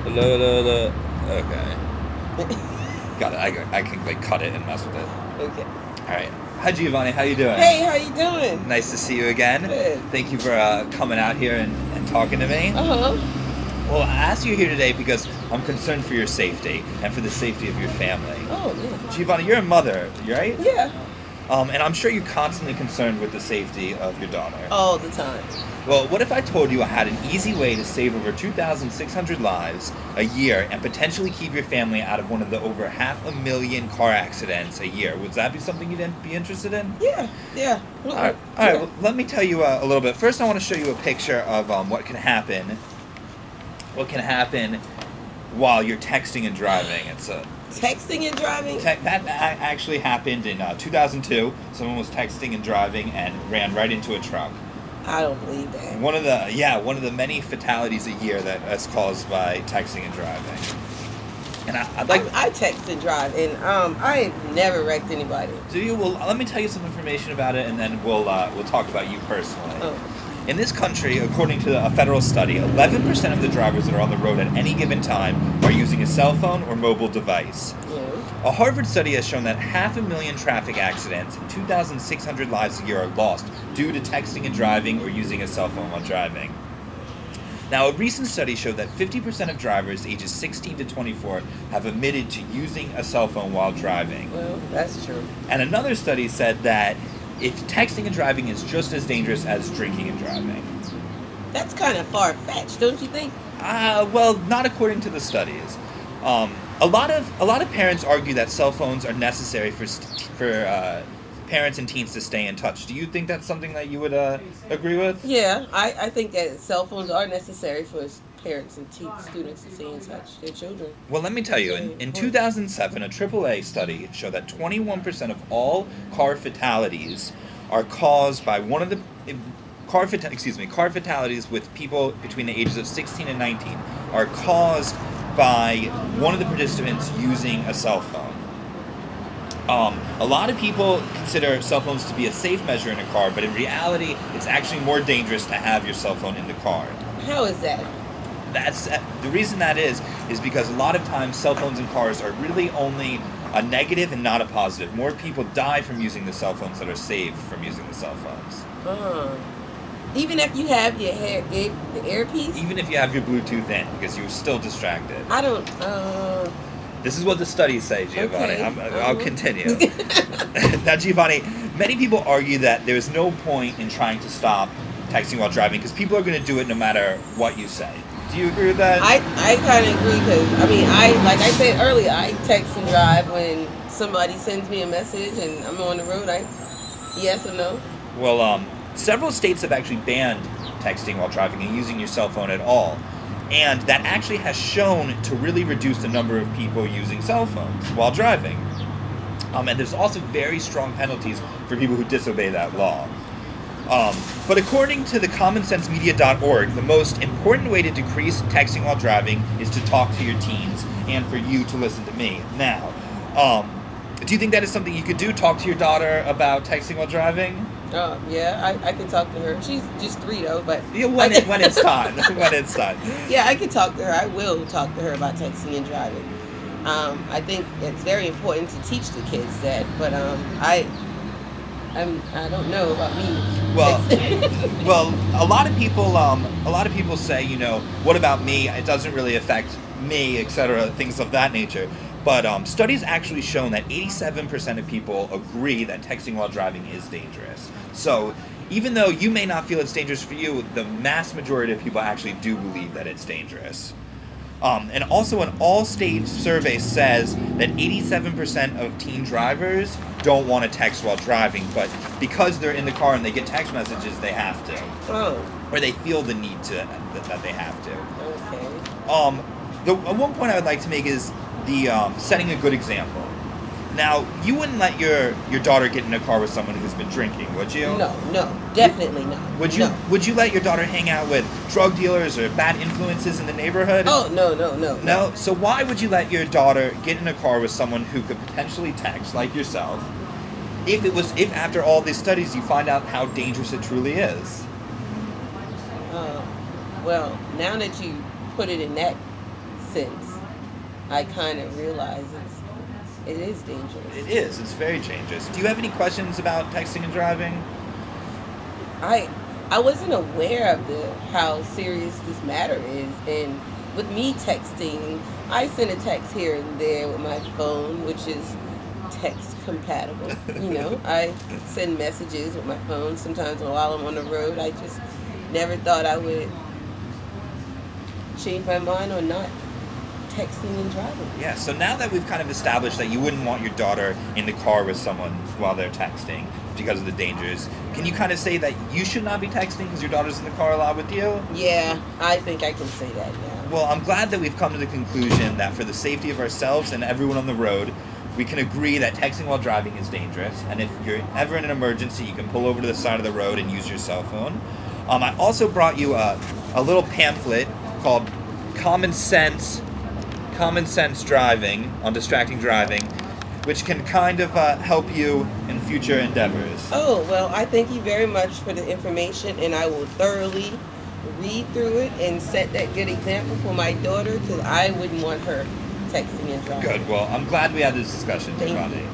Hello, hello, hello. Okay. Got it. I can like cut it and mess with it. Okay. All right. Hi, Giovanni. How you doing? Hey, how you doing? Nice to see you again. Good. Thank you for coming out here and talking to me. Uh-huh. Well, I asked you here today because I'm concerned for your safety and for the safety of your family. Oh, yeah. Giovanni, you're a mother, right? Yeah. And I'm sure you're constantly concerned with the safety of your daughter. All the time. Well, what if I told you I had an easy way to save over 2,600 lives a year and potentially keep your family out of one of the over 500,000 car accidents a year? Would that be something you'd be interested in? Yeah. Yeah. All right. Well, let me tell you a little bit. First, I want to show you a picture of what can happen. What can happen while you're texting and driving? It's a Texting and driving? that actually happened in 2002. Someone was texting and driving and ran right into a truck. I don't believe that. One of the many fatalities a year that is caused by texting and driving. And I'd like. I text and drive, and I have never wrecked anybody. Do you? Well, let me tell you some information about it, and then we'll talk about you personally. Oh. In this country, according to a federal study, 11% of the drivers that are on the road at any given time are using a cell phone or mobile device. Yeah. A Harvard study has shown that 500,000 traffic accidents and 2,600 lives a year are lost due to texting and driving or using a cell phone while driving. Now, a recent study showed that 50% of drivers ages 16 to 24 have admitted to using a cell phone while driving. Well, that's true. And another study said that if texting and driving is just as dangerous as drinking and driving. That's kind of far-fetched, don't you think? Well, not according to the studies. A lot of parents argue that cell phones are necessary for parents and teens to stay in touch. Do you think that's something that you would agree with? Yeah, I think that cell phones are necessary for parents and students to stay in touch with their children. Well, let me tell you, in 2007, a AAA study showed that 21% of all car fatalities are caused by one of the car fatalities with people between the ages of 16 and 19 are caused by one of the participants using a cell phone. A lot of people consider cell phones to be a safe measure in a car, but in reality, it's actually more dangerous to have your cell phone in the car. How is that? That's the reason that is because a lot of times cell phones in cars are really only a negative and not a positive. More people die from using the cell phones that are saved from using the cell phones. Even if you have your the earpiece? Even if you have your Bluetooth in, because you're still distracted. I don't, This is what the studies say, Giovanni. Okay. I'll continue. Now, Giovanni, many people argue that there's no point in trying to stop texting while driving because people are going to do it no matter what you say. Do you agree with that? I kind of agree because, like I said earlier, I text and drive when somebody sends me a message and I'm on the road. Yes or no? Well, several states have actually banned texting while driving and using your cell phone at all. And that actually has shown to really reduce the number of people using cell phones while driving. And there's also very strong penalties for people who disobey that law. But according to the commonsensemedia.org, the most important way to decrease texting while driving is to talk to your teens and for you to listen to me. Now, do you think that is something you could do? Talk to your daughter about texting while driving? Yeah, I can talk to her. She's just 3 though, but Yeah, when it's time. When it's time. yeah, I can talk to her. I will talk to her about texting and driving. I think it's very important to teach the kids that, but I don't know about me. Well, a lot of people say, what about me? It doesn't really affect me, etc., things of that nature. But studies actually shown that 87% of people agree that texting while driving is dangerous. So even though you may not feel it's dangerous for you, the mass majority of people actually do believe that it's dangerous. And also an all-state survey says that 87% of teen drivers don't want to text while driving, but because they're in the car and they get text messages, they have to. Oh. Or they feel the need to, that they have to. Okay. The one point I would like to make is the setting a good example. Now, you wouldn't let your daughter get in a car with someone who's been drinking, would you? No, definitely not. Would you? No. Would you let your daughter hang out with drug dealers or bad influences in the neighborhood? Oh, no. No? So why would you let your daughter get in a car with someone who could potentially text, like yourself, if after all these studies you find out how dangerous it truly is? Well, now that you put it in that since I kind of realized it is dangerous. It is. It's very dangerous. Do you have any questions about texting and driving? I wasn't aware of how serious this matter is, and with me texting, I send a text here and there with my phone, which is text compatible. I send messages with my phone sometimes while I'm on the road. I just never thought I would change my mind on not texting and driving. Yeah, so now that we've kind of established that you wouldn't want your daughter in the car with someone while they're texting because of the dangers, can you kind of say that you should not be texting because your daughter's in the car a lot with you? Yeah, I think I can say that now. Well, I'm glad that we've come to the conclusion that for the safety of ourselves and everyone on the road, we can agree that texting while driving is dangerous, and if you're ever in an emergency, you can pull over to the side of the road and use your cell phone. I also brought you a little pamphlet called Common Sense Driving on Distracting Driving, which can kind of help you in future endeavors. Oh, well, I thank you very much for the information, and I will thoroughly read through it and set that good example for my daughter, because I wouldn't want her texting and driving. Good. Well, I'm glad we had this discussion, Thank Rodney. you.